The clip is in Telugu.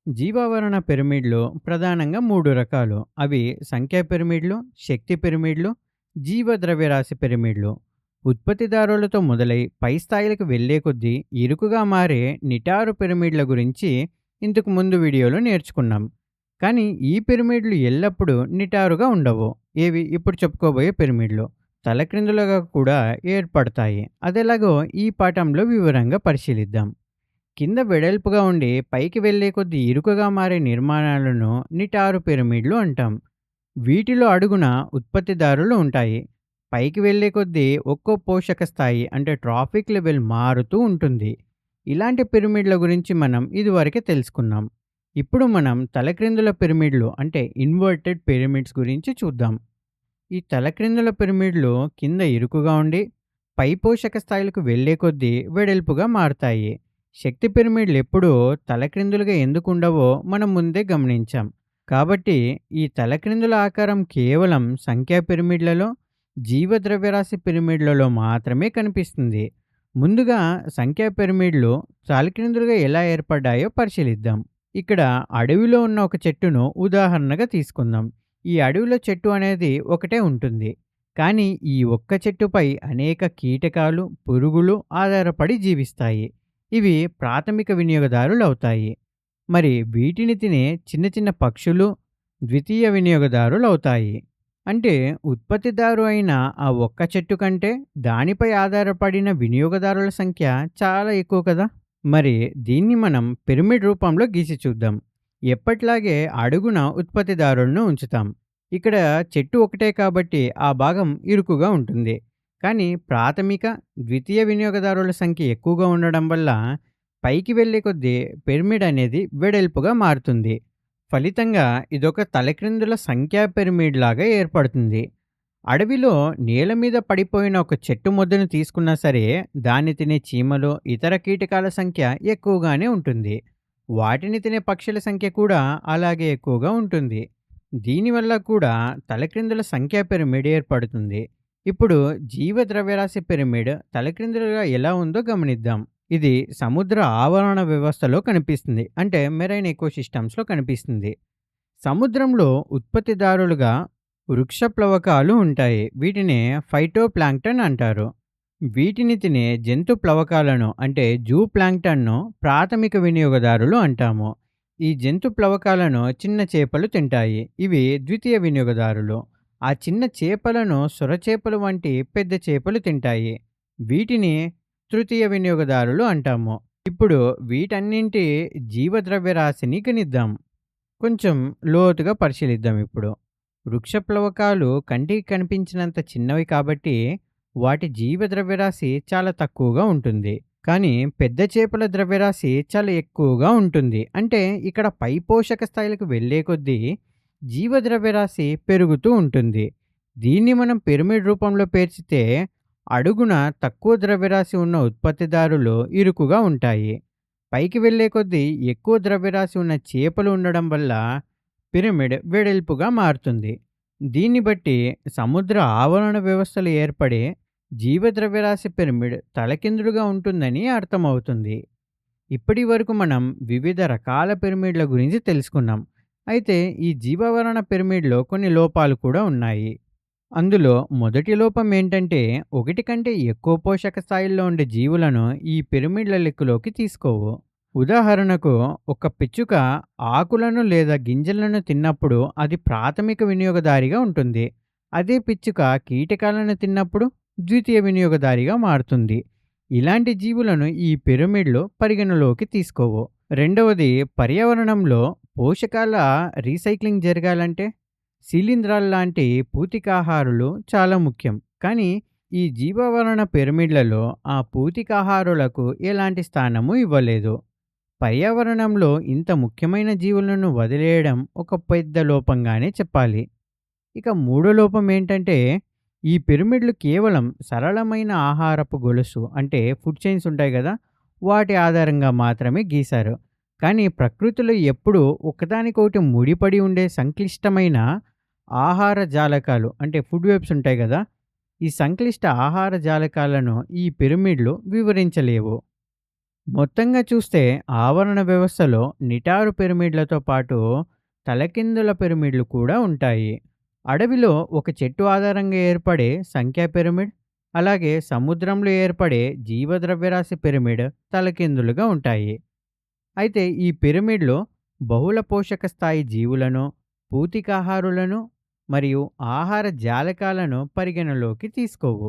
జీవావరణ పిరమిడ్లు ప్రధానంగా 3 రకాలు. అవి సంఖ్యా పిరమిడ్లు, శక్తి పిరమిడ్లు, జీవద్రవ్యరాశి పిరమిడ్లు. ఉత్పత్తిదారులతో మొదలై పై స్థాయిలకు వెళ్ళే కొద్దీ ఇరుకుగా మారే నిటారు పిరమిడ్ల గురించి ఇంతకు ముందు వీడియోలో నేర్చుకున్నాం. కానీ ఈ పిరమిడ్లు ఎల్లప్పుడూ నిటారుగా ఉండవు. ఏవి ఇప్పుడు చెప్పుకోబోయే పిరమిడ్లు తలక్రిందులుగా కూడా ఏర్పడతాయి. అదెలాగో ఈ పాఠంలో వివరంగా పరిశీలిద్దాం. కింద వెడల్పుగా ఉండి పైకి వెళ్ళే కొద్దీ ఇరుకుగా మారే నిర్మాణాలను నిటారు పిరమిడ్లు అంటాం. వీటిలో అడుగున ఉత్పత్తిదారులు ఉంటాయి. పైకి వెళ్ళే కొద్దీ ఒక్కో పోషక స్థాయి అంటే ట్రాఫిక్ లెవెల్ మారుతూ ఉంటుంది. ఇలాంటి పిరమిడ్ల గురించి మనం ఇదివరకే తెలుసుకున్నాం. ఇప్పుడు మనం తలక్రిందుల పిరమిడ్లు అంటే ఇన్వర్టెడ్ పిరమిడ్స్ గురించి చూద్దాం. ఈ తలక్రిందుల పిరమిడ్లు కింద ఇరుకుగా ఉండి పై పోషక స్థాయిలకు వెళ్ళే కొద్దీ వెడల్పుగా మారతాయి. శక్తి పిరమిడ్లు ఎప్పుడూ తలక్రిందులుగా ఎందుకు ఉండవో మనం ముందే గమనించాం. కాబట్టి ఈ తలక్రిందుల ఆకారం కేవలం సంఖ్యా పిరమిడ్లలో, జీవద్రవ్యరాశి పిరమిడ్లలో మాత్రమే కనిపిస్తుంది. ముందుగా సంఖ్యా పిరమిడ్లు తలక్రిందులుగా ఎలా ఏర్పడ్డాయో పరిశీలిద్దాం. ఇక్కడ అడవిలో ఉన్న ఒక చెట్టును ఉదాహరణగా తీసుకుందాం. ఈ అడవిలో చెట్టు అనేది ఒకటే ఉంటుంది. కానీ ఈ ఒక్క చెట్టుపై అనేక కీటకాలు, పురుగులు ఆధారపడి జీవిస్తాయి. ఇవి ప్రాథమిక వినియోగదారులు అవుతాయి. మరి వీటిని తినే చిన్న చిన్న పక్షులు ద్వితీయ వినియోగదారులు అవుతాయి. అంటే ఉత్పత్తిదారు అయిన ఆ ఒక్క చెట్టు కంటే దానిపై ఆధారపడిన వినియోగదారుల సంఖ్య చాలా ఎక్కువ కదా. మరి దీన్ని మనం పిరమిడ్ రూపంలో గీసి చూద్దాం. ఎప్పట్లాగే అడుగున ఉత్పత్తిదారులను ఉంచుతాం. ఇక్కడ చెట్టు ఒకటే కాబట్టి ఆ భాగం ఇరుకుగా ఉంటుంది. కానీ ప్రాథమిక, ద్వితీయ వినియోగదారుల సంఖ్య ఎక్కువగా ఉండడం వల్ల పైకి వెళ్ళే కొద్దీ పిరమిడ్ అనేది వెడల్పుగా మారుతుంది. ఫలితంగా ఇదొక తలక్రిందుల సంఖ్యా పిరమిడ్ లాగా ఏర్పడుతుంది. అడవిలో నేల మీద పడిపోయిన ఒక చెట్టు మొద్దను తీసుకున్నా సరే దాన్ని తినే చీమలు, ఇతర కీటకాల సంఖ్య ఎక్కువగానే ఉంటుంది. వాటిని తినే పక్షుల సంఖ్య కూడా అలాగే ఎక్కువగా ఉంటుంది. దీనివల్ల కూడా తలక్రిందుల సంఖ్యా పిరమిడ్ ఏర్పడుతుంది. ఇప్పుడు జీవద్రవ్యరాశి పిరమిడ్ తలక్రిందులుగా ఎలా ఉందో గమనిద్దాం. ఇది సముద్ర ఆవరణ వ్యవస్థలో కనిపిస్తుంది. అంటే మెరైన్ ఎకోసిస్టమ్స్లో కనిపిస్తుంది. సముద్రంలో ఉత్పత్తిదారులుగా వృక్ష ప్లవకాలు ఉంటాయి. వీటిని ఫైటో ప్లాంక్టన్ అంటారు. వీటిని తినే జంతు ప్లవకాలను అంటే జూ ప్లాంక్టన్ను ప్రాథమిక వినియోగదారులు అంటాము. ఈ జంతు ప్లవకాలను చిన్న చేపలు తింటాయి. ఇవి ద్వితీయ వినియోగదారులు. ఆ చిన్న చేపలను సొరచేపలు వంటి పెద్ద చేపలు తింటాయి. వీటిని తృతీయ వినియోగదారులు అంటాము. ఇప్పుడు వీటన్నింటి జీవద్రవ్యరాశిని గణిద్దాం. కొంచెం లోతుగా పరిశీలిద్దాం ఇప్పుడు. వృక్ష ప్లవకాలు కంటికి కనిపించినంత చిన్నవి కాబట్టి వాటి జీవద్రవ్యరాశి చాలా తక్కువగా ఉంటుంది. కానీ పెద్ద చేపల ద్రవ్యరాశి చాలా ఎక్కువగా ఉంటుంది. అంటే ఇక్కడ పై పోషక స్థాయిలకు వెళ్ళే కొద్దీ జీవద్రవ్యరాశి పెరుగుతూ ఉంటుంది. దీన్ని మనం పిరమిడ్ రూపంలో పేర్చితే అడుగున తక్కువ ద్రవ్యరాశి ఉన్న ఉత్పత్తిదారులు ఇరుకుగా ఉంటాయి. పైకి వెళ్ళే కొద్దీ ఎక్కువ ద్రవ్యరాశి ఉన్న చేపలు ఉండడం వల్ల పిరమిడ్ వెడల్పుగా మారుతుంది. దీన్ని బట్టి సముద్ర ఆవరణ వ్యవస్థలు ఏర్పడే జీవద్రవ్యరాశి పిరమిడ్ తలకిందులుగా ఉంటుందని అర్థమవుతుంది. ఇప్పటి వరకు మనం వివిధ రకాల పిరమిడ్ల గురించి తెలుసుకున్నాం. అయితే ఈ జీవావరణ పిరమిడ్లో కొన్ని లోపాలు కూడా ఉన్నాయి. అందులో మొదటి లోపం ఏంటంటే ఒకటి కంటే ఎక్కువ పోషక స్థాయిల్లో ఉండే జీవులను ఈ పిరమిడ్ల లెక్కలోకి తీసుకోవు. ఉదాహరణకు ఒక పిచ్చుక ఆకులను లేదా గింజలను తిన్నప్పుడు అది ప్రాథమిక వినియోగదారిగా ఉంటుంది. అదే పిచ్చుక కీటకాలను తిన్నప్పుడు ద్వితీయ వినియోగదారిగా మారుతుంది. ఇలాంటి జీవులను ఈ పిరమిడ్లు పరిగణలోకి తీసుకోవు. రెండవది, పర్యావరణంలో పోషకాల రీసైక్లింగ్ జరగాలంటే శిలీంధ్రాలు లాంటి పూతికాహారులు చాలా ముఖ్యం. కానీ ఈ జీవావరణ పిరమిడ్లలో ఆ పూతికాహారులకు ఎలాంటి స్థానము ఇవ్వలేదు. పర్యావరణంలో ఇంత ముఖ్యమైన జీవులను వదిలేయడం ఒక పెద్ద లోపంగానే చెప్పాలి. ఇక మూడో లోపం ఏంటంటే ఈ పిరమిడ్లు కేవలం సరళమైన ఆహారపు గొలుసు అంటే ఫుడ్ చైన్స్ ఉంటాయి కదా, వాటి ఆధారంగా మాత్రమే గీశారు. కానీ ప్రకృతిలో ఎప్పుడూ ఒకదానికొకటి ముడిపడి ఉండే సంక్లిష్టమైన ఆహార జాలకాలు అంటే ఫుడ్ వెబ్స్ ఉంటాయి కదా, ఈ సంక్లిష్ట ఆహార జాలకాలను ఈ పిరమిడ్లు వివరించలేవు. మొత్తంగా చూస్తే ఆవరణ వ్యవస్థలో నిటారు పిరమిడ్లతో పాటు తలకిందుల పిరమిడ్లు కూడా ఉంటాయి. అడవిలో ఒక చెట్టు ఆధారంగా ఏర్పడే సంఖ్యా పిరమిడ్, అలాగే సముద్రంలో ఏర్పడే జీవద్రవ్యరాశి పిరమిడ్ తలకిందులుగా ఉంటాయి. అయితే ఈ పిరమిడ్‌లో బహుళ పోషక స్థాయి జీవులను, పూతికాహారులను మరియు ఆహార జాలకాలను పరిగణలోకి తీసుకోవు.